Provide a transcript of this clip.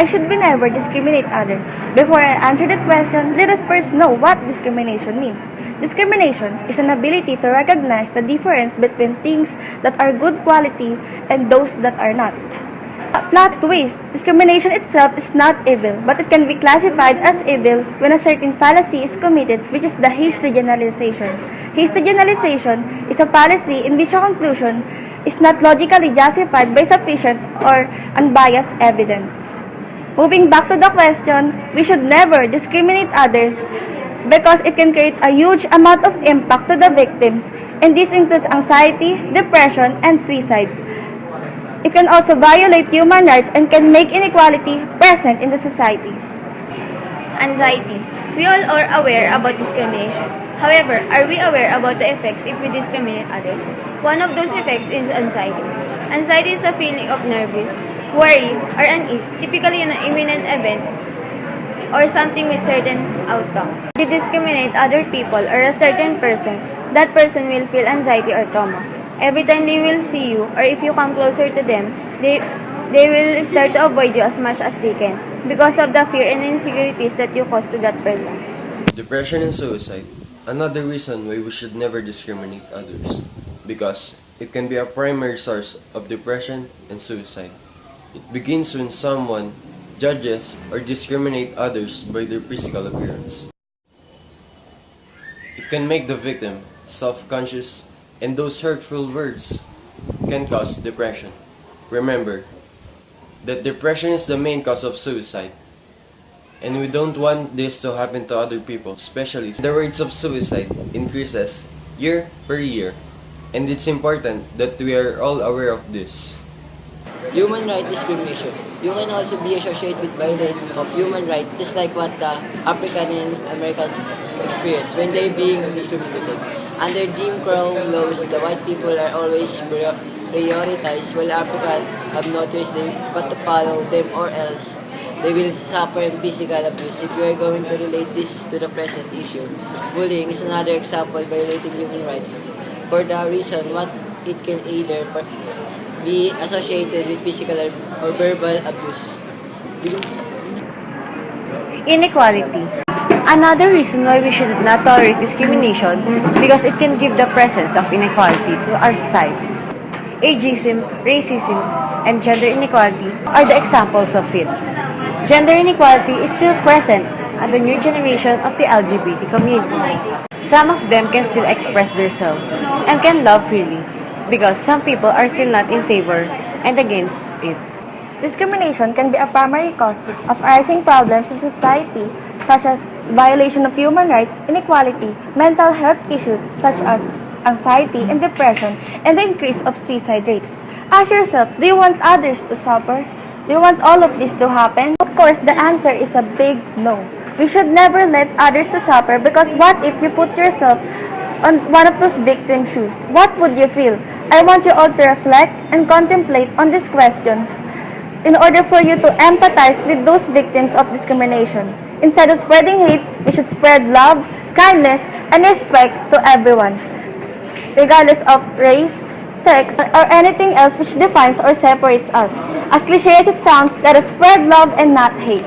Why should we never discriminate others? Before I answer that question, let us first know what discrimination means. Discrimination is an ability to recognize the difference between things that are good quality and those that are not. Plot twist, discrimination itself is not evil, but it can be classified as evil when a certain fallacy is committed, which is the hasty generalization. Hasty generalization is a fallacy in which a conclusion is not logically justified by sufficient or unbiased evidence. Moving back to the question, we should never discriminate others because it can create a huge amount of impact to the victims, and this includes anxiety, depression, and suicide. It can also violate human rights and can make inequality present in the society. Anxiety. We all are aware about discrimination. However, are we aware about the effects if we discriminate others? One of those effects is anxiety. Anxiety is a feeling of nervous, worry, or unease, typically in an imminent event or something with certain outcome. If you discriminate other people or a certain person, that person will feel anxiety or trauma. Every time they will see you or if you come closer to them, they will start to avoid you as much as they can because of the fear and insecurities that you cause to that person. Depression and suicide. Another reason why we should never discriminate others, because it can be a primary source of depression and suicide. It begins when someone judges or discriminates others by their physical appearance. It can make the victim self-conscious, and those hurtful words can cause depression. Remember that depression is the main cause of suicide, and we don't want this to happen to other people, especially the rates of suicide increases year per year, and it's important that we are all aware of this. Human rights discrimination. You can also be associated with violation of human rights, just like what the African and American experience when they being discriminated. Under Jim Crow laws, the white people are always prioritized, while Africans have no choice but to follow them, or else they will suffer physical abuse. If you are going to relate this to the present issue, bullying is another example violating human rights for the reason what it can either be associated with physical or verbal abuse. Inequality. Another reason why we should not tolerate discrimination because it can give the presence of inequality to our society. Ageism, racism, and gender inequality are the examples of it. Gender inequality is still present in the new generation of the LGBT community. Some of them can still express themselves and can love freely because some people are still not in favor and against it. Discrimination can be a primary cause of arising problems in society such as violation of human rights, inequality, mental health issues such as anxiety and depression, and the increase of suicide rates. Ask yourself, do you want others to suffer? Do you want all of this to happen? Of course, the answer is a big no. We should never let others to suffer because what if you put yourself on one of those victim shoes? What would you feel? I want you all to reflect and contemplate on these questions in order for you to empathize with those victims of discrimination. Instead of spreading hate, we should spread love, kindness, and respect to everyone, regardless of race, sex, or anything else which defines or separates us. As cliché as it sounds, let us spread love and not hate.